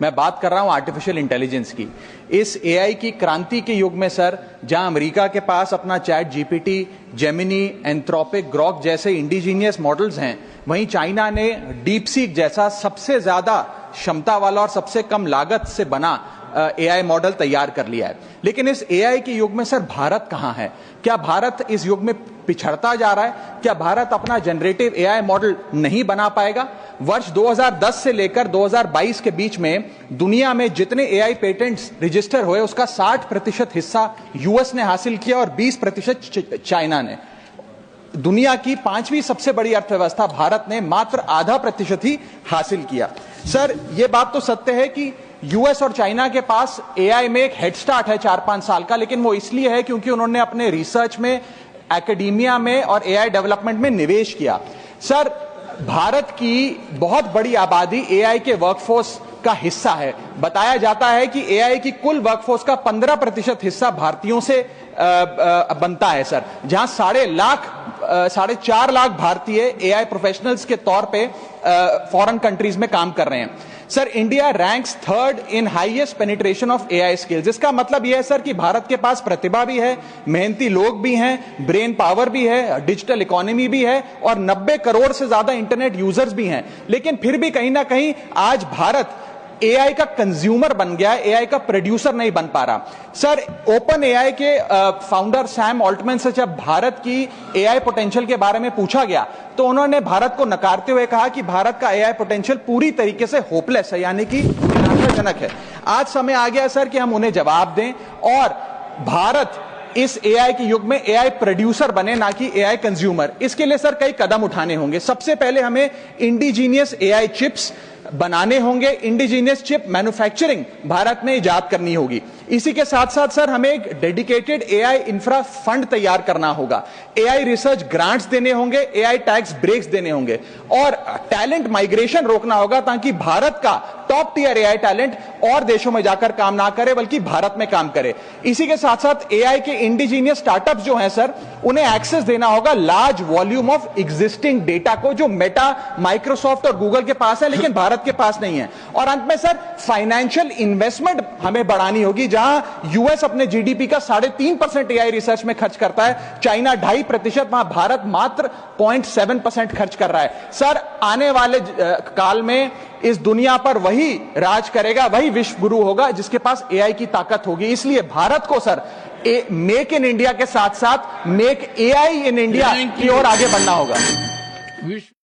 मैं बात कर रहा हूं आर्टिफिशियल इंटेलिजेंस की। इस एआई की क्रांति के युग में सर, जहां अमेरिका के पास अपना chat GPT, Gemini, Anthropic, Grok जैसे इंडिजीनियस मॉडल्स हैं, वहीं चाइना ने डीप सीक जैसा सबसे ज्यादा क्षमता वाला और सबसे कम लागत से बना एआई मॉडल तैयार कर लिया है। लेकिन इस एआई के युग में सर भारत कहां है? क्या भारत इस युग में पिछड़ता जा रहा है? क्या भारत अपना जनरेटिव एआई मॉडल नहीं बना पाएगा? वर्ष 2010 से लेकर 2022 के बीच में दुनिया में जितने एआई पेटेंट्स रजिस्टर हुए उसका 60% हिस्सा यूएस ने हासिल किया और 20% चाइना ने। दुनिया की 5वीं सबसे बड़ी अर्थव्यवस्था भारत ने मात्र आधा प्रतिशत ही हासिल किया। सर, यह बात तो सत्य है कि यूएस और चाइना के पास एआई में एक हेड स्टार्ट है 4-5 साल का, लेकिन वो इसलिए है क्योंकि उन्होंने अपने रिसर्च में, एकेडमिया में और एआई डेवलपमेंट में निवेश किया। सर, भारत की बहुत बड़ी आबादी एआई के वर्कफोर्स का हिस्सा है। बताया जाता है कि एआई की कुल वर्कफोर्स का 15% हिस्सा भारतीयों से बनता है सर, जहां 4.5 लाख भारतीय एआई प्रोफेशनल्स के तौर पे फॉरेन कंट्रीज में काम कर रहे हैं। Sir, India ranks 3rd in highest penetration of AI skills. इसका मतलब यह है सर कि भारत के पास प्रतिभा भी है, मेहनती लोग भी हैं, ब्रेन पावर भी है, डिजिटल इकोनॉमी भी है और 90 करोड़ से ज्यादा इंटरनेट यूजर्स भी हैं। लेकिन फिर भी कहीं ना कहीं आज भारत एआई का कंज्यूमर बन गया है, एआई का प्रोड्यूसर नहीं बन पा रहा। सर, ओपन एआई के फाउंडर सैम ऑल्टमैन से जब भारत की एआई पोटेंशियल के बारे में पूछा गया तो उन्होंने भारत को नकारते हुए कहा कि भारत का एआई पोटेंशियल पूरी तरीके से होपलेस है, यानी कि निराशाजनक है। आज समय आ गया सर कि हम उन्हें जवाब दें और भारत इस एआई के युग में एआई प्रोड्यूसर बने, ना कि एआई कंज्यूमर। इसके लिए सर कई कदम उठाने होंगे। सबसे पहले हमें इंडिजीनियस एआई चिप्स बनाने होंगे, इंडिजीनियस चिप मैन्युफैक्चरिंग भारत में इजाद करनी होगी। इसी के साथ साथ सर हमें एक डेडिकेटेड एआई इंफ्रा फंड तैयार करना होगा, एआई रिसर्च ग्रांट्स देने होंगे, एआई टैक्स ब्रेक्स देने होंगे और टैलेंट माइग्रेशन रोकना होगा ताकि भारत का टॉप टियर एआई टैलेंट और देशों में जाकर काम ना करे बल्कि भारत में काम करे। इसी के साथ साथ एआई के इंडिजीनियस स्टार्टअप्स जो हैं सर, उन्हें एक्सेस देना होगा large volume of existing data को, जो मेटा, माइक्रोसॉफ्ट और गूगल के पास है लेकिन भारत के पास नहीं है। और अंत में सर फाइनेंशियल इन्वेस्टमेंट हमें बढ़ानी होगी, जहां यूएस अपने जीडीपी का 3.5% एआई रिसर्च में खर्च करता है, चाइना 2.5%, वहां भारत मात्र 0.7% खर्च कर रहा है। सर, आने वाले काल में इस दुनिया पर वही राज करेगा, वही विश्व गुरु होगा जिसके पास एआई की ताकत होगी। इसलिए भारत को सर मेक इन इंडिया के साथ साथ मेक एआई इन इंडिया की ओर आगे बढ़ना होगा।